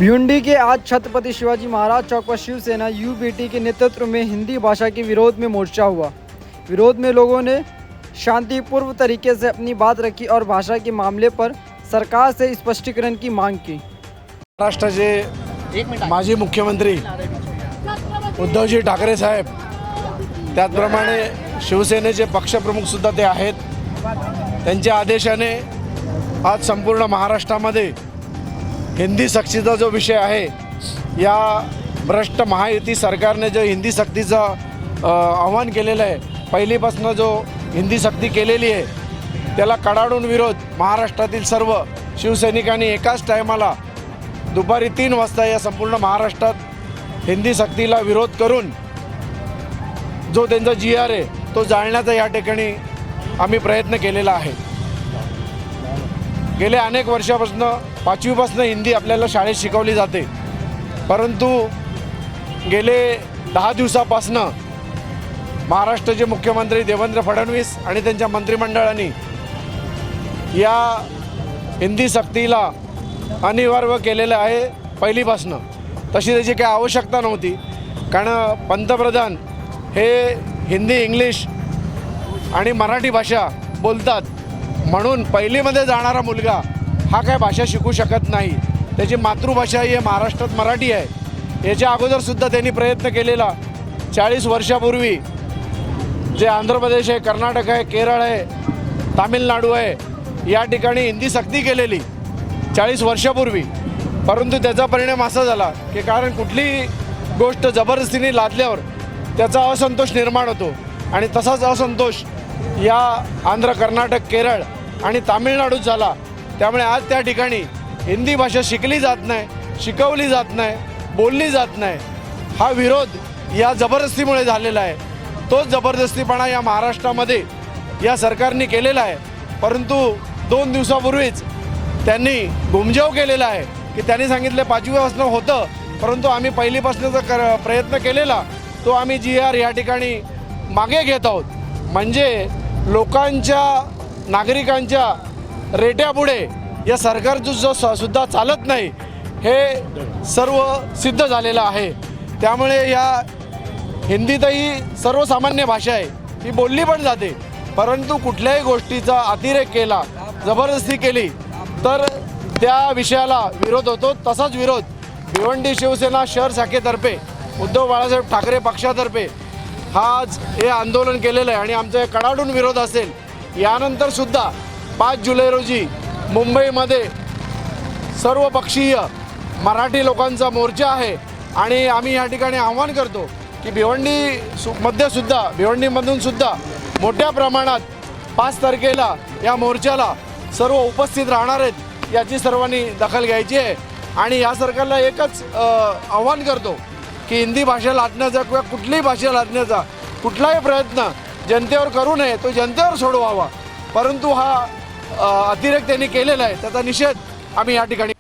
भिवंडी के आज छत्रपति शिवाजी महाराज चौक पर शिवसेना यूबीटी के नेतृत्व में हिंदी भाषा के विरोध में मोर्चा हुआ। विरोध में लोगों ने शांतिपूर्व तरीके से अपनी बात रखी और भाषा के मामले पर सरकार से स्पष्टीकरण की मांग की। महाराष्ट्राचे माजी मुख्यमंत्री उद्धवजी ठाकरे साहेब, त्याचप्रमाणे शिवसेनेचे पक्षप्रमुखसुद्धा ते आहेत। त्यांच्या आदेशाने आज संपूर्ण महाराष्ट्रामध्ये हिंदी सक्तीचा जो विषय आहे, या भ्रष्ट महायुती सरकारने जो हिंदी सक्तीचा आव्हान केलेलं आहे, पहिलीपासून जो हिंदी सक्ती केलेली आहे त्याला कडाडून विरोध महाराष्ट्रातील सर्व शिवसैनिकांनी एकाच टायमाला दुपारी 3 वाजता या संपूर्ण महाराष्ट्रात हिंदी सक्तीला विरोध करून जो त्यांचा GR आहे तो जाळण्याचा या ठिकाणी आम्ही प्रयत्न केलेला आहे। गेल्या अनेक वर्षापासून 5वी पासून हिंदी आपल्याला शाळेत शिकवली जाते, परंतु गेले 10 दिवसापासून महाराष्ट्राचे मुख्यमंत्री देवेंद्र फडणवीस आणि त्यांच्या मंत्रिमंडळाने या हिंदी सक्तीला अनिवार्य केलेलं आहे। पहिलीपासून तशी त्याची काही आवश्यकता नव्हती, कारण पंतप्रधान हे हिंदी, इंग्लिश आणि मराठी भाषा बोलतात, म्हणून पहिलीमध्ये जाणारा मुलगा हा काय भाषा शिकू शकत नाही। त्याची मातृभाषा ही महाराष्ट्रात मराठी आहे। याच्या अगोदरसुद्धा त्यांनी प्रयत्न केलेला। 40 वर्षापूर्वी जे आंध्र प्रदेश आहे, कर्नाटक आहे, केरळ आहे, तामिळनाडू आहे, या ठिकाणी हिंदी सक्ती केलेली 40 वर्षापूर्वी, परंतु त्याचा परिणाम असा झाला की कारण कुठलीही गोष्ट जबरदस्तीने लादल्यावर त्याचा असंतोष निर्माण होतो, आणि तसाच असंतोष या आंध्र, कर्नाटक, केरळ आणि तामिळनाडूत झाला। त्यामुळे आज त्या ठिकाणी हिंदी भाषा शिकली जात नाही, शिकवली जात नाही, बोलली जात नाही। हा विरोध या जबरदस्तीमुळे झालेला आहे। तोच जबरदस्तीपणा या महाराष्ट्रामध्ये या सरकारने केलेला आहे, परंतु 2 दिवसापूर्वीच त्यांनी घुमजाव केलेला आहे की त्यांनी सांगितले 5वीपासून होतं, परंतु आम्ही पहिलीपासूनचा प्रयत्न केलेला तो आम्ही GR या ठिकाणी मागे घेत आहोत। म्हणजे लोकांच्या, नागरिकांच्या रेट्यापुढे या सरकारचं जो सुद्धा चालत नाही, हे सर्व सिद्ध झालेलं आहे। त्यामुळे या हिंदीतही सर्वसामान्य भाषा आहे, ही बोलली पण जाते, परंतु कुठल्याही गोष्टीचा अतिरेक केला, जबरदस्ती केली तर त्या विषयाला विरोध होतो। तसाच विरोध भिवंडी शिवसेना शहर शाखेतर्फे उद्धव बाळासाहेब ठाकरे पक्षातर्फे आज हे आंदोलन केलेलं आहे, आणि आमचा कडाडून विरोध असेल। यानंतर सुद्धा 5 जुलै रोजी मुंबईमध्ये सर्वपक्षीय मराठी लोकांचा मोर्चा आहे, आणि आम्ही या ठिकाणी आवाहन करतो की भिवंडीमधून सुद्धा मोठ्या प्रमाणात 5 तारखेला या मोर्चाला सर्व उपस्थित राहणार आहेत। याची सर्वांनी दखल घ्यायची आहे, आणि या सरकारला एकच आवाहन करतो की हिंदी भाषा लादण्याचा किंवा कुठलीही भाषा लादण्याचा कुठलाही प्रयत्न जनतेवर करू नये, तो जनतेवर सोडवावा। परंतु हा अतिरेक त्यांनी केलेला आहे, त्याचा निषेध आम्ही या ठिकाणी